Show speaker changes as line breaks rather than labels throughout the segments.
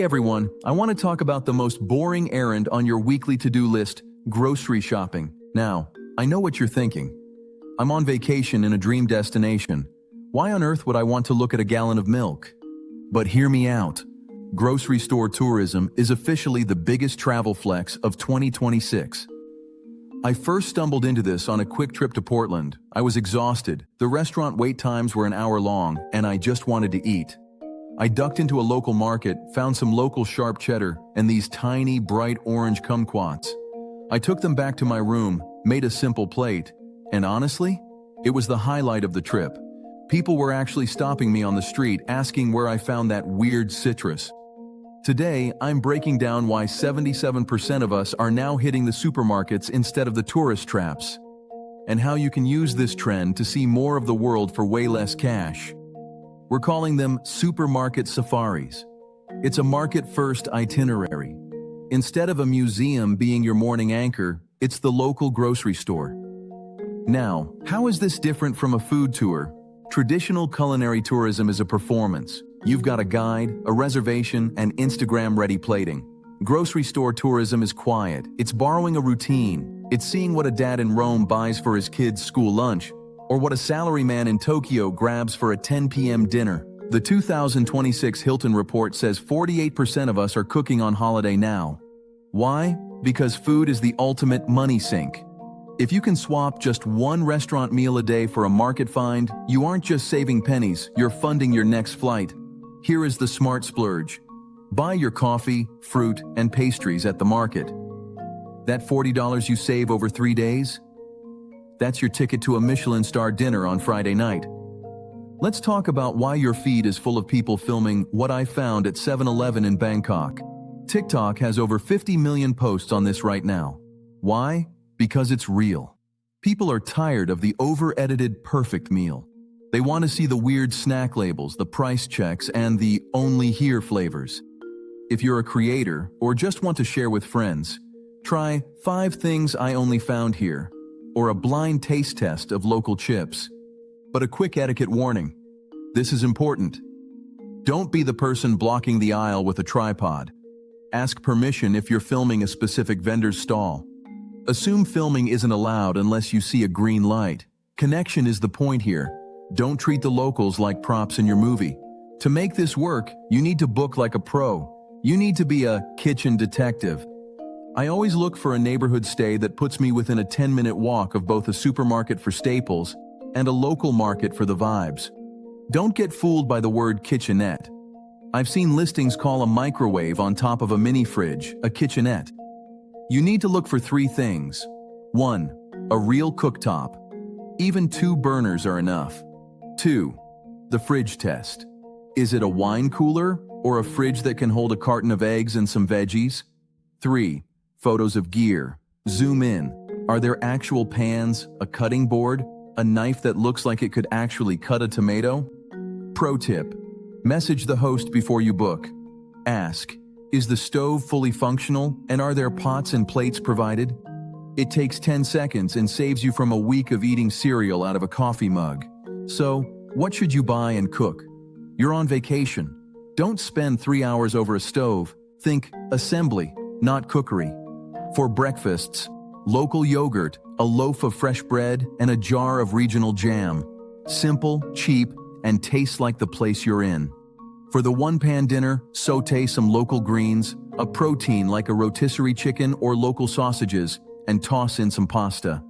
everyone, I want to talk about the most boring errand on your weekly to-do list, grocery shopping. Now, I know what you're thinking. I'm on vacation in a dream destination. Why on earth would I want to look at a gallon of milk? But hear me out. Grocery store tourism is officially the biggest travel flex of 2026. I first stumbled into this on a quick trip to Portland. I was exhausted, the restaurant wait times were an hour long, and I just wanted to eat. I ducked into a local market, found some local sharp cheddar, and these tiny, bright orange kumquats. I took them back to my room, made a simple plate, and honestly, it was the highlight of the trip. People were actually stopping me on the street asking where I found that weird citrus. Today, I'm breaking down why 77% of us are now hitting the supermarkets instead of the tourist traps, and how you can use this trend to see more of the world for way less cash. We're calling them supermarket safaris. It's a market-first itinerary. Instead of a museum being your morning anchor, it's the local grocery store. Now, how is this different from a food tour? Traditional culinary tourism is a performance. You've got a guide, a reservation, and Instagram-ready plating. Grocery store tourism is quiet. It's borrowing a routine. It's seeing what a dad in Rome buys for his kids' school lunch, or what a salaryman in Tokyo grabs for a 10 p.m. dinner. The 2026 Hilton report says 48% of us are cooking on holiday now. Why? Because food is the ultimate money sink. If you can swap just one restaurant meal a day for a market find, you aren't just saving pennies, you're funding your next flight. Here is the smart splurge. Buy your coffee, fruit, and pastries at the market. That $40 you save over 3 days? That's your ticket to a Michelin-star dinner on Friday night. Let's talk about why your feed is full of people filming what I found at 7-Eleven in Bangkok. TikTok has over 50 million posts on this right now. Why? Because it's real. People are tired of the over-edited perfect meal. They want to see the weird snack labels, the price checks, and the only here flavors. If you're a creator or just want to share with friends, try 5 things I only found here, or a blind taste test of local chips. But a quick etiquette warning. This is important. Don't be the person blocking the aisle with a tripod. Ask permission if you're filming a specific vendor's stall. Assume filming isn't allowed unless you see a green light. Connection is the point here. Don't treat the locals like props in your movie. To make this work, you need to book like a pro. You need to be a kitchen detective. I always look for a neighborhood stay that puts me within a 10-minute walk of both a supermarket for staples and a local market for the vibes. Don't get fooled by the word kitchenette. I've seen listings call a microwave on top of a mini fridge a kitchenette. You need to look for 3 things. 1. A real cooktop. Even 2 burners are enough. 2. The fridge test. Is it a wine cooler or a fridge that can hold a carton of eggs and some veggies? 3. Photos of gear. Zoom in. Are there actual pans, a cutting board, a knife that looks like it could actually cut a tomato? Pro tip. Message the host before you book. Ask, is the stove fully functional and are there pots and plates provided? It takes 10 seconds and saves you from a week of eating cereal out of a coffee mug. So, what should you buy and cook? You're on vacation. Don't spend 3 hours over a stove. Think assembly, not cookery. For breakfasts, local yogurt, a loaf of fresh bread, and a jar of regional jam. Simple, cheap, and tastes like the place you're in. For the one-pan dinner, sauté some local greens, a protein like a rotisserie chicken or local sausages, and toss in some pasta.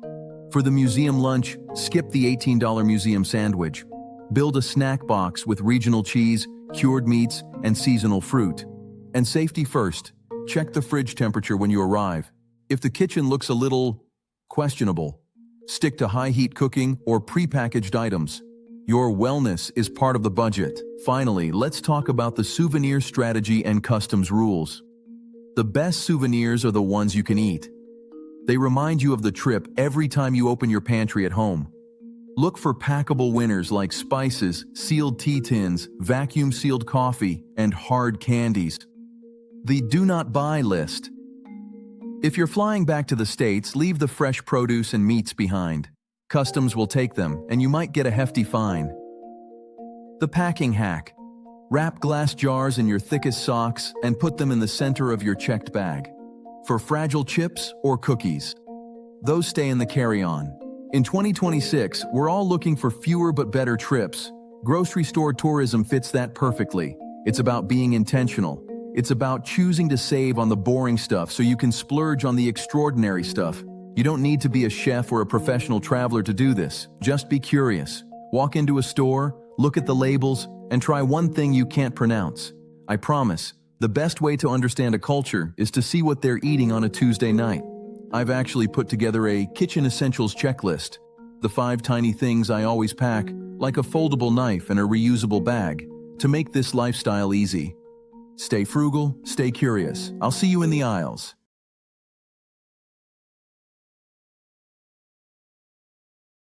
For the museum lunch, skip the $18 museum sandwich. Build a snack box with regional cheese, cured meats, and seasonal fruit. And safety first, check the fridge temperature when you arrive. If the kitchen looks a little questionable, stick to high-heat cooking or prepackaged items. Your wellness is part of the budget. Finally, let's talk about the souvenir strategy and customs rules. The best souvenirs are the ones you can eat. They remind you of the trip every time you open your pantry at home. Look for packable winners like spices, sealed tea tins, vacuum-sealed coffee, and hard candies. The do not buy list. If you're flying back to the States, leave the fresh produce and meats behind. Customs will take them, and you might get a hefty fine. The packing hack. Wrap glass jars in your thickest socks and put them in the center of your checked bag. For fragile chips or cookies, those stay in the carry-on. In 2026, we're all looking for fewer but better trips. Grocery store tourism fits that perfectly. It's about being intentional. It's about choosing to save on the boring stuff so you can splurge on the extraordinary stuff. You don't need to be a chef or a professional traveler to do this. Just be curious. Walk into a store, look at the labels, and try one thing you can't pronounce. I promise, the best way to understand a culture is to see what they're eating on a Tuesday night. I've actually put together a kitchen essentials checklist. The 5 tiny things I always pack, like a foldable knife and a reusable bag, to make this lifestyle easy. Stay frugal, stay curious. I'll see you in the aisles.